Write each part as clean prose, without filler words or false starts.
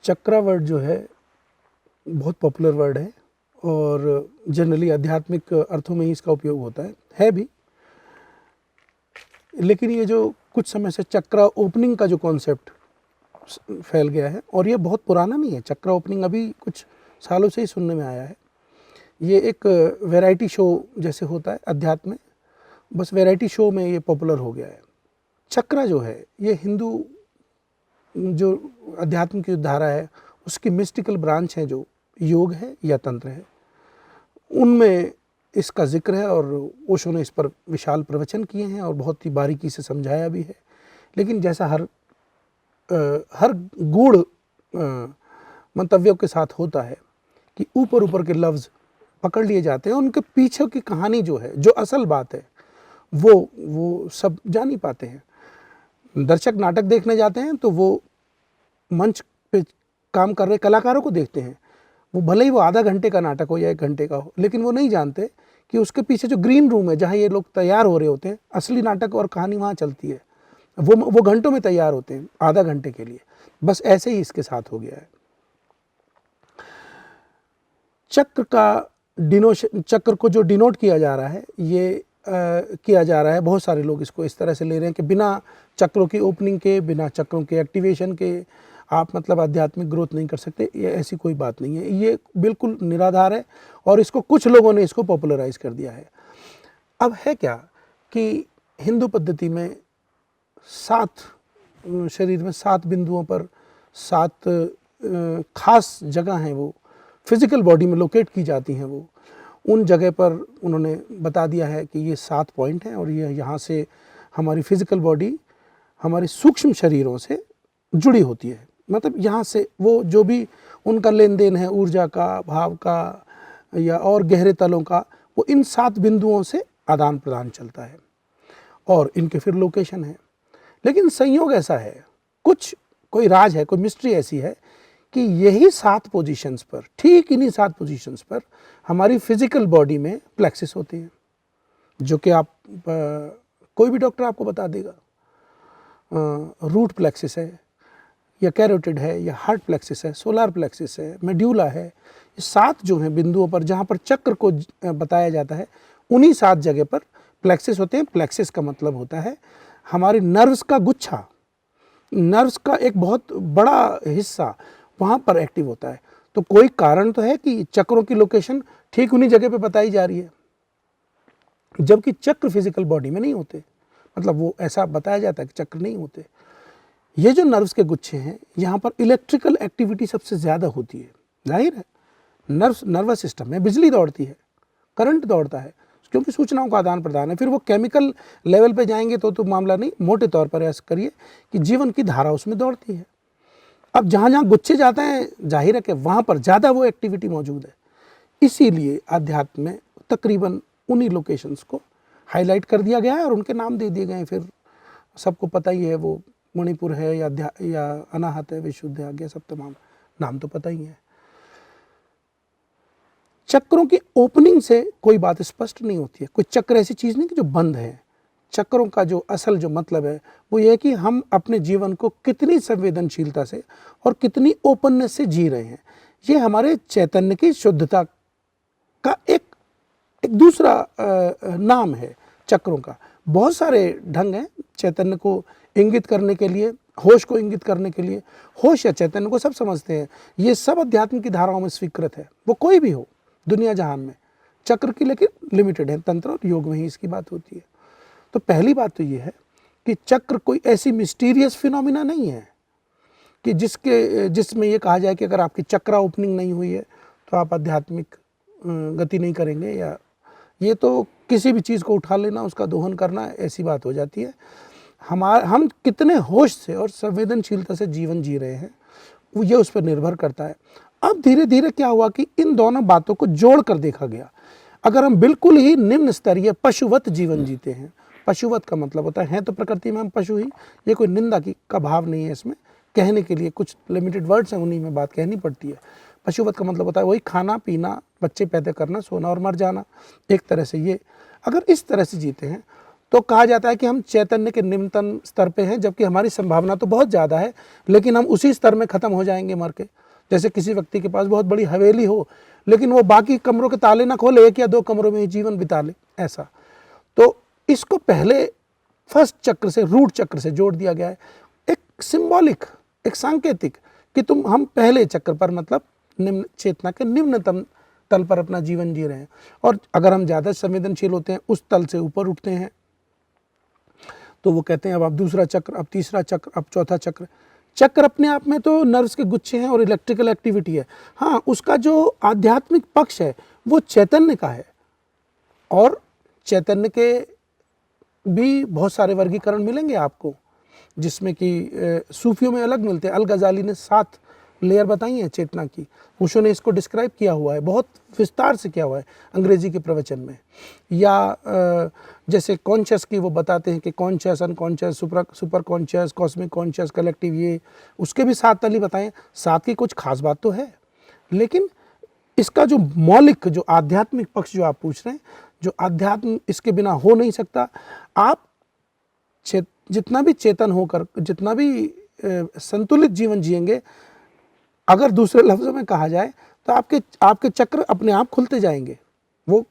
चक्रा word जो है बहुत पॉपुलर वर्ड है और जनरली आध्यात्मिक अर्थों में ही इसका उपयोग होता है भी। लेकिन ये जो कुछ समय से चक्रा ओपनिंग का जो कॉन्सेप्ट फैल गया है, और ये बहुत पुराना नहीं है, चक्रा ओपनिंग अभी कुछ सालों से ही सुनने में आया है। ये एक वैरायटी शो जैसे होता है अध्यात्म में, बस वैरायटी शो में ये पॉपुलर हो गया है। चक्रा जो है ये हिंदू जो अध्यात्म की धारा है उसकी मिस्टिकल ब्रांच है, जो योग है या तंत्र है, उनमें इसका जिक्र है और ओशो ने इस पर विशाल प्रवचन किए हैं और बहुत ही बारीकी से समझाया भी है। लेकिन जैसा हर गूढ़ मंतव्यों के साथ होता है कि ऊपर ऊपर के लफ्ज़ पकड़ लिए जाते हैं, उनके पीछे की कहानी जो है, जो असल बात है, वो सब जान नहीं पाते हैं। दर्शक नाटक देखने जाते हैं तो वो मंच पे काम कर रहे कलाकारों को देखते हैं, वो भले ही वो आधा घंटे का नाटक हो या 1 घंटे का हो, लेकिन वो नहीं जानते कि उसके पीछे जो ग्रीन रूम है जहाँ ये लोग तैयार हो रहे होते हैं, असली नाटक और कहानी वहाँ चलती है। वो घंटों में तैयार होते हैं आधा घंटे के लिए। बस ऐसे ही इसके साथ हो गया है। चक्र को जो डिनोट किया जा रहा है, ये किया जा रहा है, बहुत सारे लोग इसको इस तरह से ले रहे हैं कि बिना चक्रों की ओपनिंग के, बिना चक्रों के एक्टिवेशन के आप मतलब आध्यात्मिक ग्रोथ नहीं कर सकते। ये ऐसी कोई बात नहीं है, ये बिल्कुल निराधार है और इसको कुछ लोगों ने इसको पॉपुलराइज कर दिया है। अब है क्या कि हिंदू पद्धति में 7 शरीर में 7 बिंदुओं पर 7 खास जगह हैं, वो फिजिकल बॉडी में लोकेट की जाती हैं। वो उन जगह पर उन्होंने बता दिया है कि ये 7 पॉइंट हैं और ये यहाँ से हमारी फिजिकल बॉडी हमारे सूक्ष्म शरीरों से जुड़ी होती है। मतलब यहाँ से वो जो भी उनका लेन देन है ऊर्जा का, भाव का या और गहरे तलों का, वो इन 7 बिंदुओं से आदान प्रदान चलता है और इनके फिर लोकेशन है। लेकिन संयोग ऐसा है, कोई राज है, कोई मिस्ट्री ऐसी है कि यही 7 पोजीशंस पर, ठीक इन्हीं 7 पोजीशंस पर हमारी फिजिकल बॉडी में प्लेक्सिस होते हैं, जो कि आप कोई भी डॉक्टर आपको बता देगा। रूट प्लेक्सिस है या कैरोटिड है या हार्ट प्लेक्सिस है, सोलार प्लेक्सिस है, मेड्यूला है। ये 7 जो हैं बिंदुओं पर जहाँ पर चक्र को बताया जाता है, उन्हीं 7 जगह पर प्लेक्सिस होते हैं। प्लेक्सिस का मतलब होता है हमारे नर्व्स का गुच्छा, नर्व्स का एक बहुत बड़ा हिस्सा वहाँ पर एक्टिव होता है। तो कोई कारण तो है कि चक्रों की लोकेशन ठीक उन्हीं जगह पे बताई जा रही है, जबकि चक्र फिजिकल बॉडी में नहीं होते। मतलब वो ऐसा बताया जाता है कि चक्र नहीं होते। ये जो नर्व्स के गुच्छे हैं, यहाँ पर इलेक्ट्रिकल एक्टिविटी सबसे ज़्यादा होती है। जाहिर है नर्वस सिस्टम में बिजली दौड़ती है, करंट दौड़ता है, क्योंकि सूचनाओं का आदान प्रदान है। फिर वो केमिकल लेवल पे जाएंगे तो मामला नहीं, मोटे तौर पर ऐसा करिए कि जीवन की धारा उसमें दौड़ती है। अब जहाँ जहाँ गुच्छे जाते हैं, जाहिर है कि वहाँ पर ज़्यादा वो एक्टिविटी मौजूद है। इसीलिए अध्यात्म में तकरीबन उन्हीं लोकेशंस को हाईलाइट कर दिया गया है और उनके नाम दे दिए गए हैं। फिर सबको पता ही है, वो मणिपुर है या अनाहत है, विशुद्ध आज्ञा, सब तमाम नाम तो पता ही है। चक्रों की ओपनिंग से कोई बात स्पष्ट नहीं होती है। कोई चक्र ऐसी चीज़ नहीं कि जो बंद है। चक्रों का जो असल जो मतलब है वो ये है कि हम अपने जीवन को कितनी संवेदनशीलता से और कितनी ओपननेस से जी रहे हैं। ये हमारे चैतन्य की शुद्धता का एक दूसरा नाम है चक्रों का। बहुत सारे ढंग हैं चैतन्य को इंगित करने के लिए, होश को इंगित करने के लिए। होश या चैतन्य को सब समझते हैं, ये सब अध्यात्म की धाराओं में स्वीकृत है, वो कोई भी हो दुनिया जहान में। चक्र की लेकिन लिमिटेड है, तंत्र और योग में ही इसकी बात होती है। तो पहली बात तो ये है कि चक्र कोई ऐसी मिस्टीरियस फिनोमिना नहीं है कि जिसमें ये कहा जाए कि अगर आपकी चक्रा ओपनिंग नहीं हुई है तो आप आध्यात्मिक गति नहीं करेंगे, या ये तो किसी भी चीज़ को उठा लेना, उसका दोहन करना, ऐसी बात हो जाती है। हम कितने होश से और संवेदनशीलता से जीवन जी रहे हैं, वो ये उस पर निर्भर करता है। अब धीरे धीरे क्या हुआ कि इन दोनों बातों को जोड़ कर देखा गया। अगर हम बिल्कुल ही निम्न स्तरीय पशुवत जीवन जीते हैं, पशुवत का मतलब होता है तो प्रकृति में हम पशु ही, ये कोई निंदा का भाव नहीं है इसमें, कहने के लिए कुछ लिमिटेड वर्ड्स हैं, उन्हीं में बात कहनी पड़ती है। पशुवत का मतलब होता है वही खाना पीना, बच्चे पैदा करना, सोना और मर जाना। एक तरह से ये अगर इस तरह से जीते हैं तो कहा जाता है कि हम चैतन्य के निम्नतम स्तर पे हैं, जबकि हमारी संभावना तो बहुत ज़्यादा है, लेकिन हम उसी स्तर में ख़त्म हो जाएंगे मर के। जैसे किसी व्यक्ति के पास बहुत बड़ी हवेली हो, लेकिन वो बाकी कमरों के ताले ना खोले, 1 या 2 कमरों में ही जीवन बिता ले, ऐसा। तो इसको पहले फर्स्ट चक्र से, रूट चक्र से जोड़ दिया गया है, एक सिंबॉलिक, एक सांकेतिक, कि हम पहले चक्र पर, मतलब निम्न चेतना के निम्नतम तल पर अपना जीवन जी रहे हैं। और अगर हम ज़्यादा संवेदनशील होते हैं, उस तल से ऊपर उठते हैं, तो वो कहते हैं अब आप दूसरा चक्र, अब तीसरा चक्र, अब चौथा चक्र। चक्र अपने आप में तो नर्व्स के गुच्छे हैं और इलेक्ट्रिकल एक्टिविटी है। हाँ, उसका जो आध्यात्मिक पक्ष है वो चैतन्य का है, और चैतन्य के भी बहुत सारे वर्गीकरण मिलेंगे आपको, जिसमें कि सूफियों में अलग मिलते हैं। अल गजाली ने 7 लेयर बताई हैं चेतना की, ओशो ने इसको डिस्क्राइब किया हुआ है, बहुत विस्तार से किया हुआ है अंग्रेजी के प्रवचन में। या जैसे कॉन्शियस की वो बताते हैं कि conscious, unconscious, super conscious, cosmic conscious, collective, ये उसके भी 7 तल ही बताएं। 7 की कुछ खास बात तो है, लेकिन इसका जो मौलिक, जो आध्यात्मिक पक्ष जो आप पूछ रहे हैं, जो अध्यात्म इसके बिना हो नहीं सकता। आप जितना भी चेतन होकर, जितना भी संतुलित जीवन जिएंगे, अगर दूसरे लफ्ज़ों में कहा जाए तो आपके चक्र अपने आप खुलते जाएंगे। वो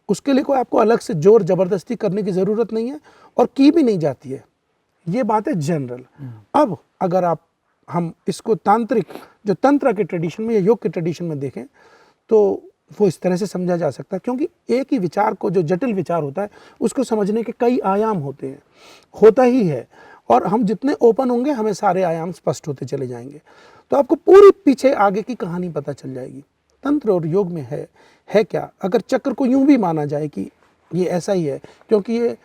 उसके लिए कोई आपको अलग से जोर ज़बरदस्ती करने की ज़रूरत नहीं है, और की भी नहीं जाती है। ये बात है जनरल। अब अगर हम इसको तांत्रिक, जो तंत्र के ट्रेडिशन में या योग के ट्रेडिशन में देखें, तो वो इस तरह से समझा जा सकता है, क्योंकि एक ही विचार को, जो जटिल विचार होता है, उसको समझने के कई आयाम होते हैं, होता ही है। और हम जितने ओपन होंगे, हमें सारे आयाम स्पष्ट होते चले जाएंगे, तो आपको पूरी पीछे आगे की कहानी पता चल जाएगी। तंत्र और योग में है क्या? अगर चक्र को यूं भी माना जाए कि ये ऐसा ही है, क्योंकि ये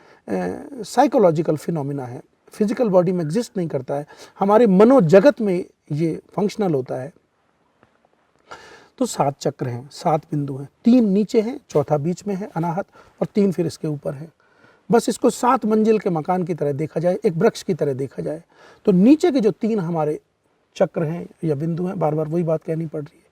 साइकोलॉजिकल फिनोमिना है, फिजिकल बॉडी में एग्जिस्ट नहीं करता है, हमारे मनोजगत में ये फंक्शनल होता है। तो 7 चक्र हैं, 7 बिंदु हैं, 3 नीचे हैं, चौथा बीच में है अनाहत, और 3 फिर इसके ऊपर है। बस इसको 7 मंजिल के मकान की तरह देखा जाए, एक वृक्ष की तरह देखा जाए, तो नीचे के जो 3 हमारे चक्र हैं या बिंदु हैं, बार बार वही बात कहनी पड़ रही है,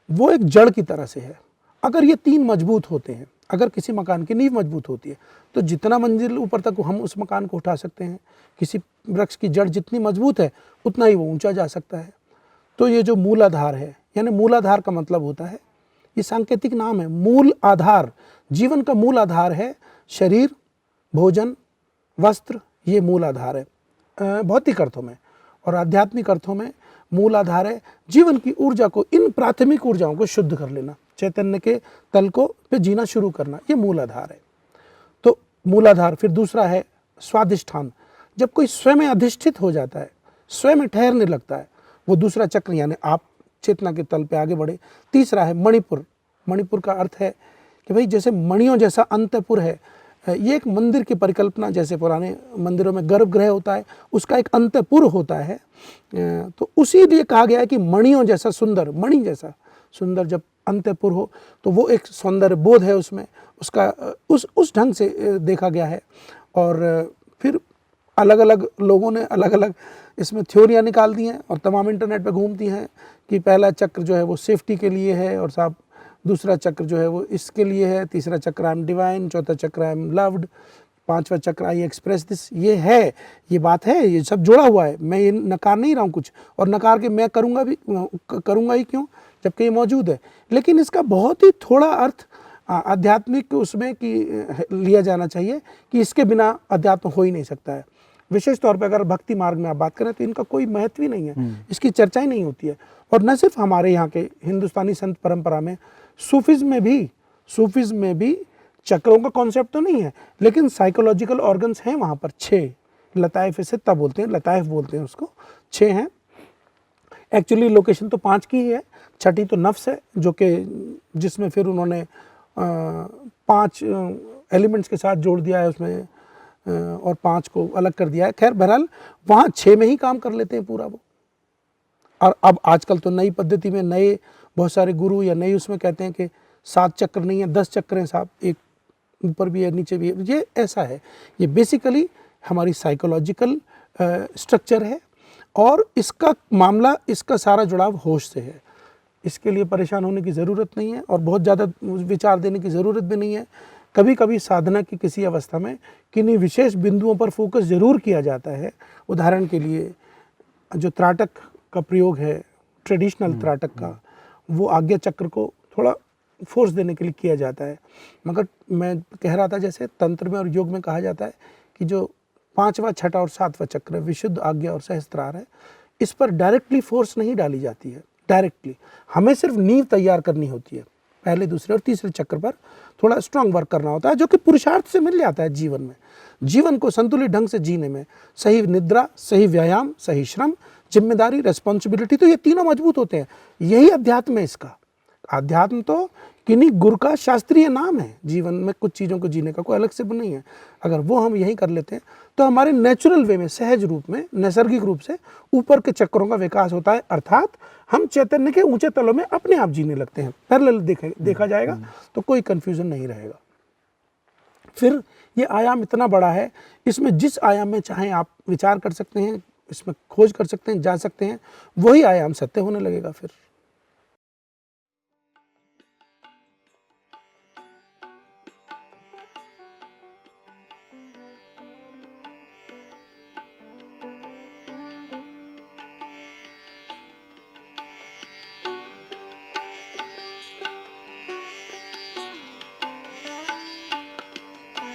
वो एक जड़ की तरह से है। अगर ये 3 मजबूत होते हैं, अगर किसी मकान की नींव मजबूत होती है, तो जितना मंजिल ऊपर तक हम उस मकान को उठा सकते हैं। किसी वृक्ष की जड़ जितनी मजबूत है, उतना ही वो ऊंचा जा सकता है। तो ये जो मूलाधार है, यानी मूलाधार का मतलब होता है, ये सांकेतिक नाम है, मूल आधार, जीवन का मूल आधार है शरीर, भोजन, वस्त्र, ये मूल आधार है भौतिक अर्थों में। और आध्यात्मिक अर्थों में मूल आधार है जीवन की ऊर्जा को, इन प्राथमिक ऊर्जाओं को शुद्ध कर लेना, चैतन्य के तल को पे जीना शुरू करना, ये मूल आधार है। तो मूलाधार। फिर दूसरा है स्वाधिष्ठान, जब कोई स्वयं अधिष्ठित हो जाता है, स्वयं ठहरने लगता है, वो दूसरा चक्र, यानी आप चेतना के तल पे आगे बढ़े। तीसरा है मणिपुर। मणिपुर का अर्थ है कि भाई जैसे मणियों जैसा अंतपुर है, ये एक मंदिर की परिकल्पना, जैसे पुराने मंदिरों में गर्भगृह होता है, उसका एक अंतपुर होता है। तो उसी लिए कहा गया है कि मणियों जैसा सुंदर, मणि जैसा सुंदर जब अंतपुर हो, तो वो एक सौंदर्य बोध है उसमें, उसका उस ढंग से देखा गया है। और फिर अलग अलग लोगों ने अलग अलग इसमें थ्योरियाँ निकाल दी हैं, और तमाम इंटरनेट पे घूमती हैं कि पहला चक्र जो है वो सेफ्टी के लिए है, और साहब दूसरा चक्र जो है वो इसके लिए है, तीसरा चक्र आई एम डिवाइन, चौथा चक्र आई एम लव्ड, 5वां चक्र आई एक्सप्रेस दिस। ये है, ये बात है, ये सब जुड़ा हुआ है। मैं ये नकार नहीं रहा हूँ कुछ, और नकार के मैं करूँगा ही क्यों, जबकि ये मौजूद है। लेकिन इसका बहुत ही थोड़ा अर्थ आध्यात्मिक उसमें कि लिया जाना चाहिए कि इसके बिना अध्यात्म हो ही नहीं सकता है। विशेष तौर पर अगर भक्ति मार्ग में आप बात करें तो इनका कोई महत्व ही नहीं है, इसकी चर्चा ही नहीं होती है। और न सिर्फ हमारे यहाँ के हिंदुस्तानी संत परंपरा में, सूफिज्म में भी चक्रों का कॉन्सेप्ट तो नहीं है, लेकिन साइकोलॉजिकल ऑर्गन्स हैं वहाँ पर 6। लताइफ से तब बोलते हैं, लताइफ बोलते हैं उसको, 6 हैं। एक्चुअली लोकेशन तो 5 की ही है, छठी तो नफ्स है, जो कि जिसमें फिर उन्होंने 5 एलिमेंट्स के साथ जोड़ दिया है उसमें, और 5 को अलग कर दिया है। खैर बहरहाल वहाँ 6 में ही काम कर लेते हैं पूरा वो। और अब आजकल तो नई पद्धति में नए बहुत सारे गुरु या नई उसमें कहते हैं कि 7 चक्र नहीं है, 10 चक्र हैं साहब, एक ऊपर भी है नीचे भी है। ये ऐसा है, ये बेसिकली हमारी साइकोलॉजिकल स्ट्रक्चर है, और इसका मामला, इसका सारा जुड़ाव होश से है। इसके लिए परेशान होने की ज़रूरत नहीं है, और बहुत ज़्यादा विचार देने की ज़रूरत भी नहीं है कभी कभी साधना की किसी अवस्था में किन्हीं विशेष बिंदुओं पर फोकस जरूर किया जाता है। उदाहरण के लिए जो त्राटक का प्रयोग है, ट्रेडिशनल त्राटक का, वो आज्ञा चक्र को थोड़ा फोर्स देने के लिए किया जाता है। मगर मैं कह रहा था जैसे तंत्र में और योग में कहा जाता है कि जो 5वां, 6वां और 7वां चक्र विशुद्ध, आज्ञा और सहस्त्रार है, इस पर डायरेक्टली फोर्स नहीं डाली जाती है। डायरेक्टली हमें सिर्फ नींव तैयार करनी होती है। पहले, दूसरे और तीसरे चक्र पर थोड़ा स्ट्रांग वर्क करना होता है, जो कि पुरुषार्थ से मिल जाता है जीवन में। जीवन को संतुलित ढंग से जीने में सही निद्रा, सही व्यायाम, सही श्रम, जिम्मेदारी, रेस्पॉन्सिबिलिटी, तो ये तीनों मजबूत होते हैं। यही अध्यात्म है इसका। अध्यात्म तो किन्हीं गुरु का शास्त्रीय नाम है। जीवन में कुछ चीज़ों को जीने का कोई अलग से नहीं है। अगर वो हम यही कर लेते हैं तो हमारे नेचुरल वे में, सहज रूप में, नैसर्गिक रूप से ऊपर के चक्रों का विकास होता है, अर्थात हम चैतन्य के ऊंचे तलों में अपने आप जीने लगते हैं। पैरेलल देखा जाएगा तो कोई कंफ्यूजन नहीं रहेगा। फिर ये आयाम इतना बड़ा है, इसमें जिस आयाम में चाहें आप विचार कर सकते हैं, इसमें खोज कर सकते हैं, जा सकते हैं, वही आयाम सत्य होने लगेगा फिर।